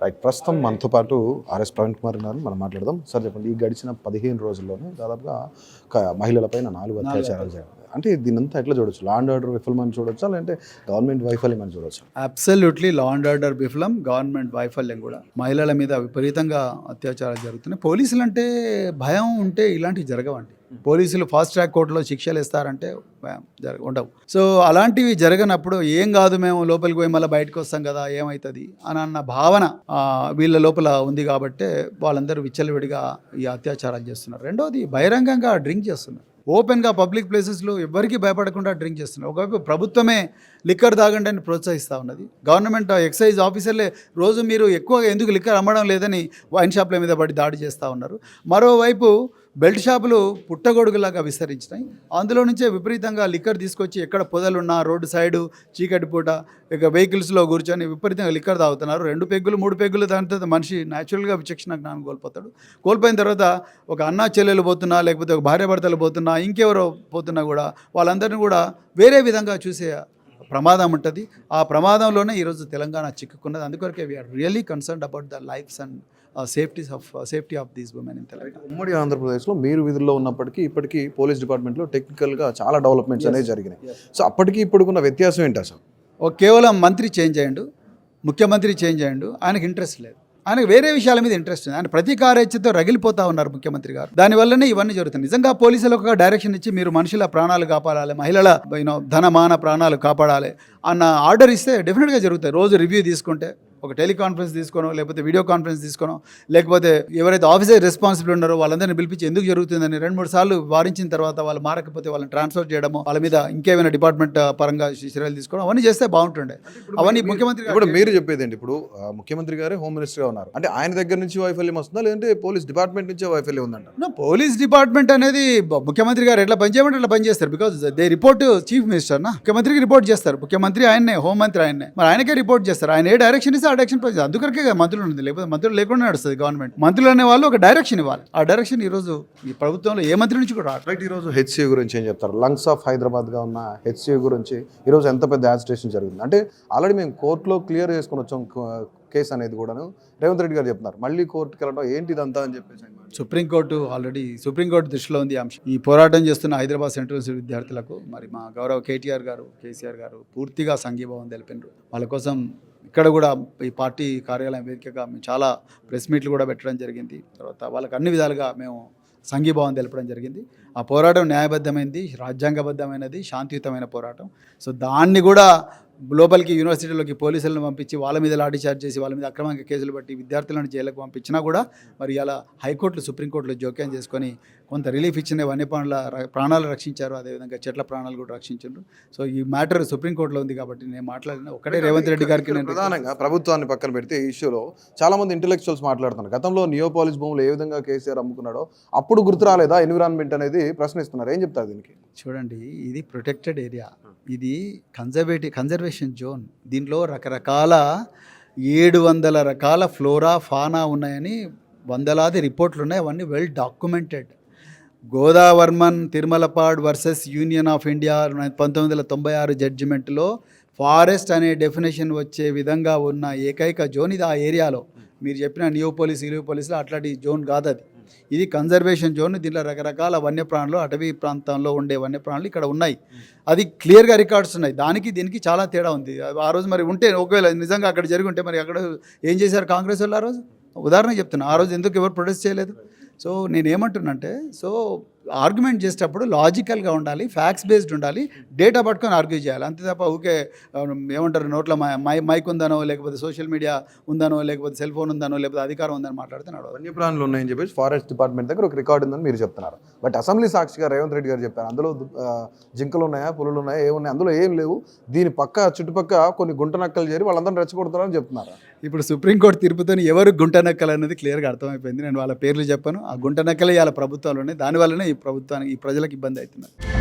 Right, ప్రస్తుతం మనతో పాటు ఆర్ఎస్ ప్రవీణ్ కుమార్ ఉన్నారు. మనం మాట్లాడదాం. సార్ చెప్పండి, ఈ గడిచిన 15 రోజుల్లోనే దాదాపుగా మహిళలపైన 4 అత్యాచారాలు జరిగాయి. అంటే దీనంతా ఎట్లా చూడొచ్చు? లా అండ్ ఆర్డర్ విఫలం అని చూడొచ్చా, లేదంటే గవర్నమెంట్ వైఫల్యం అని చూడొచ్చు? అబ్సల్యూట్లీ లా అండ్ ఆర్డర్ విఫలం, గవర్నమెంట్ వైఫల్యం కూడా. మహిళల మీద విపరీతంగా అత్యాచారాలు జరుగుతున్నాయి. పోలీసులు అంటే భయం ఉంటే ఇలాంటివి జరగవండి. పోలీసులు ఫాస్ట్ ట్రాక్ కోర్టులో శిక్షలు ఇస్తారంటే ఉండవు. సో అలాంటివి జరగనప్పుడు ఏం కాదు, మేము లోపలికి పోయి మళ్ళీ బయటకు వస్తాం కదా, ఏమవుతుంది అని అన్న భావన వీళ్ళ లోపల ఉంది కాబట్టి వాళ్ళందరూ విచ్చలవిడిగా ఈ అత్యాచారాలు చేస్తున్నారు. రెండోది బహిరంగంగా డ్రింక్ చేస్తున్నారు. ఓపెన్గా పబ్లిక్ ప్లేసెస్లో ఎవరికి భయపడకుండా డ్రింక్ చేస్తున్నారు. ఒకవైపు ప్రభుత్వమే లిక్కర్ తాగండి అని ప్రోత్సహిస్తూ ఉన్నది. గవర్నమెంట్ ఎక్సైజ్ ఆఫీసర్లే రోజు మీరు ఎక్కువగా ఎందుకు లిక్కర్ అమ్మడం లేదని వైన్ షాప్ల మీద పడి దాడి చేస్తూ ఉన్నారు. మరోవైపు బెల్ట్ షాపులు పుట్టగొడుగులాగా విస్తరించినాయి. అందులో నుంచే విపరీతంగా లిక్కర్ తీసుకొచ్చి ఎక్కడ పొదలున్నా రోడ్డు సైడు చీకటి పూట ఇక వెహికల్స్లో కూర్చొని విపరీతంగా లిక్కర్ తాగుతున్నారు. 2 పెగ్గులు 3 పెగ్గులు దాంతో మనిషి న్యాచురల్గా విచక్షణ జ్ఞానం కోల్పోతాడు. కోల్పోయిన తర్వాత ఒక అన్న చెల్లెలు పోతున్నా, లేకపోతే ఒక భార్య భర్తలు పోతున్నా, ఇంకెవరో పోతున్నా కూడా వాళ్ళందరినీ కూడా వేరే విధంగా చూసే ప్రమాదం ఉంటుంది. ఆ ప్రమాదంలోనే ఈరోజు తెలంగాణ చిక్కుకున్నది. అందుకొరకే we are really concerned about the lives and safety of these women in Telangana. ఉమ్మడి ఆంధ్రప్రదేశ్లో మీరు విధుల్లో ఉన్నప్పటికీ ఇప్పటికీ పోలీస్ డిపార్ట్మెంట్లో టెక్నికల్గా చాలా డెవలప్మెంట్స్ అనేవి జరిగినాయి. సో అప్పటికి ఇప్పుడుకున్న వ్యత్యాసం ఏంటి అసలు? కేవలం మంత్రి చేంజ్ అయ్యండు, ముఖ్యమంత్రి చేంజ్ అయ్యండు, ఆయనకు ఇంట్రెస్ట్ లేదు. ఆయనకు వేరే విషయాల మీద ఇంట్రెస్ట్ ఉంది. ఆయన ప్రతీకారేచ్ఛతో రగిలిపోతూ ఉన్నారు ముఖ్యమంత్రి గారు. దానివల్లనే ఇవన్నీ జరుగుతుంది. నిజంగా పోలీసులకు ఒక డైరెక్షన్ ఇచ్చి మీరు మనుషుల ప్రాణాలు కాపాడాలి, మహిళల ధనమాన ప్రాణాలు కాపాడాలి అన్న ఆర్డర్ ఇస్తే డెఫినెట్గా జరుగుతాయి. రోజు రివ్యూ తీసుకుంటే, ఒక టెలికాన్ఫరెన్స్ తీసుకోనో, లేకపోతే వీడియో కాన్ఫరెన్స్ తీసుకోనో, లేకపోతే ఎవరైతే ఆఫీసర్ రెస్పాన్సిబుల్ ఉన్నారో వాళ్ళందరినీ పిలిపించి ఎందుకు జరుగుతుందని 2-3 సార్లు వారించిన తర్వాత వాళ్ళు మారకపోతే వాళ్ళని ట్రాన్స్ఫర్ చేయడము, వాళ్ళ మీద ఇంకేమైనా డిపార్ట్మెంట్ పరంగా చర్యలు తీసుకోవడం, అవన్నీ చేస్తే బాగుంటుండే. అవన్నీ ముఖ్యమంత్రి ఇప్పుడు మీరు చెప్పేది ఇప్పుడు ముఖ్యమంత్రి గారే హోమ్ మినిస్టర్గా ఉన్నారు అంటే ఆయన దగ్గర నుంచి వైఫల్యం వస్తుందా, లేదంటే పోలీస్ డిపార్ట్మెంట్ నుంచే వైఫల్యం ఉందంట? పోలీస్ డిపార్ట్మెంట్ అనేది ముఖ్యమంత్రి గారు ఎట్లా పనిచేయమంటే అట్లా పనిచేస్తారు. Because they report chief minister ముఖ్యమంత్రికి రిపోర్ట్ చేస్తారు. ముఖ్యమంత్రి ఆయన్నే, హోంమంత్రి ఆయన్నే, మరి ఆయనకే రిపోర్ట్ చేస్తారు. ఆయన ఏ డైరెక్షన్ ఇస్తే ఆ డైరెక్షన్ అందుకరికే మంత్రులు ఉంది. లేకపోతే మంత్రులు లేకుండా నడుస్తుంది గవర్నమెంట్. మంత్రులు అనే వాళ్ళు ఒక డైరెక్షన్ ఇవ్వాలి. ఆ డైరెక్షన్ ఈరోజు ఈ ప్రభుత్వంలో ఏ మంత్రి నుంచి కూడా రైట్. ఈరోజు హెచ్సియూ గురించి ఏం చెప్తారు? లంగ్స్ ఆఫ్ హైదరాబాద్గా ఉన్న హెచ్సియూ గురించి ఈరోజు ఎంత పెద్ద యాజిటేషన్ జరిగింది అంటే ఆల్రెడీ మేము కోర్టులో క్లియర్ చేసుకుని వచ్చాం కేసు అనేది కూడాను రేవంత్ రెడ్డి గారు చెప్తున్నారు. మళ్ళీ కోర్టుకి వెళ్ళడం ఏంటి ఇదంతా అని చెప్పేసి సుప్రీంకోర్టు దృష్టిలో ఉంది అంశం. ఈ పోరాటం చేస్తున్న హైదరాబాద్ సెంట్రల్ యూనివర్సిటీ విద్యార్థులకు మరి మా గౌరవ కేటీఆర్ గారు, కేసీఆర్ గారు పూర్తిగా సంఘీభావం తెలిపినారు. వాళ్ళ కోసం ఇక్కడ కూడా ఈ పార్టీ కార్యాలయం వేదికగా మేము చాలా ప్రెస్ మీట్లు కూడా పెట్టడం జరిగింది. తర్వాత వాళ్ళకి అన్ని విధాలుగా మేము సంఘీభావం తెలపడం జరిగింది. ఆ పోరాటం న్యాయబద్ధమైనది, రాజ్యాంగబద్ధమైనది, శాంతియుతమైన పోరాటం. సో దాన్ని కూడా లోపలికి యూనివర్సిటీలోకి పోలీసులను పంపించి వాళ్ళ మీద లాఠీ చార్జ్ చేసి వాళ్ళ మీద అక్రమంగా కేసులు బట్టి విద్యార్థులను జైలుకు పంపించినా కూడా మరి ఇలా హైకోర్టులు, సుప్రీంకోర్టులో జోక్యం చేసుకొని కొంత రిలీఫ్ ఇచ్చిన వన్యప్రాణుల ప్రాణాలు రక్షించారు, అదేవిధంగా చెట్ల ప్రాణాలు కూడా రక్షించారు. సో ఈ మ్యాటర్ సుప్రీంకోర్టులో ఉంది కాబట్టి నేను మాట్లాడిన ఒకటే రేవంత్ రెడ్డి గారికి. నేను ప్రధానంగా ప్రభుత్వాన్ని పక్కన పెడితే ఈ ఇష్యూలో చాలా మంది ఇంటెలెక్చువల్స్ మాట్లాడుతున్నారు. గతంలో నియోపాలిస్ భూములు ఏ విధంగా కేసీఆర్ అమ్ముకున్నాడో అప్పుడు గుర్తు రాలేదా ఎన్విరాన్మెంట్ అనేది ప్రశ్నిస్తున్నారు. ఏం చెప్తారు దీనికి? చూడండి, ఇది ప్రొటెక్టెడ్ ఏరియా, ఇది కన్జర్వేషన్ జోన్. దీంట్లో రకరకాల 700 రకాల ఫ్లోరా, ఫానా ఉన్నాయని వందలాది రిపోర్ట్లు ఉన్నాయి. అవన్నీ well documented. Godavarman Thirumulpad versus union of India 1996 జడ్జిమెంట్లో ఫారెస్ట్ అనే డెఫినేషన్ వచ్చే విధంగా ఉన్న ఏకైక జోన్ ఇది. ఆ ఏరియాలో మీరు చెప్పిన నియోపోలిస్లో అట్లాంటి జోన్ కాదు అది. ఇది కన్జర్వేషన్ జోన్. దీంట్లో రకరకాల వన్యప్రాణులు, అటవీ ప్రాంతంలో ఉండే వన్యప్రాణులు ఇక్కడ ఉన్నాయి. అది క్లియర్గా రికార్డ్స్ ఉన్నాయి. దానికి దీనికి చాలా తేడా ఉంది. ఆ రోజు మరి ఉంటే, ఒకవేళ నిజంగా అక్కడ జరిగి ఉంటే మరి అక్కడ ఏం చేశారు కాంగ్రెస్ వాళ్ళు? ఆ రోజు ఉదాహరణ చెప్తున్నా, ఆ రోజు ఎందుకు ఎవరు ప్రొటెస్ట్ చేయలేదు? సో నేనేమంటున్నంటే, సో ఆర్గ్యుమెంట్ చేసేటప్పుడు లాజికల్గా ఉండాలి, ఫ్యాక్ట్స్ బేస్డ్ ఉండాలి, డేటా పట్టుకొని ఆర్గ్యూ చేయాలి. అంతే తప్ప ఊకే ఏమంటారు నోట్లో మైక్ ఉందనో, లేకపోతే సోషల్ మీడియా ఉందనో, లేకపోతే సెల్ ఫోన్ ఉందనో, లేకపోతే అధికారం ఉందని మాట్లాడితే నడవదు. వన్యప్రాణులు ఉన్నాయని చెప్పేసి ఫారెస్ట్ డిపార్ట్మెంట్ దగ్గర ఒక రికార్డు ఉందని మీరు చెప్తున్నారు. బట్ అసెంబ్లీ సాక్షిగా రేవంత్ రెడ్డి గారు చెప్పారు అందులో జింకలు ఉన్నాయా, పులులు ఉన్నాయా, ఏమున్నాయి, అందులో ఏం లేవు, దీని చుట్టుపక్క కొన్ని గుంట నక్కలు చేరి వాళ్ళందరూ రెచ్చగొడుతున్నారని చెప్తున్నారు. ఇప్పుడు సుప్రీంకోర్టు తీర్పుతో ఎవరు గుంట నక్కలు అనేది క్లియర్గా అర్థమైపోయింది. నేను వాళ్ళ పేర్లు చెప్పాను. ఆ గుంట నక్కలే ఇవాళ ప్రభుత్వాలు ఉన్నాయి. దానివల్లనే ఈ ప్రభుత్వానికి, ఈ ప్రజలకు ఇబ్బంది అవుతున్నారు.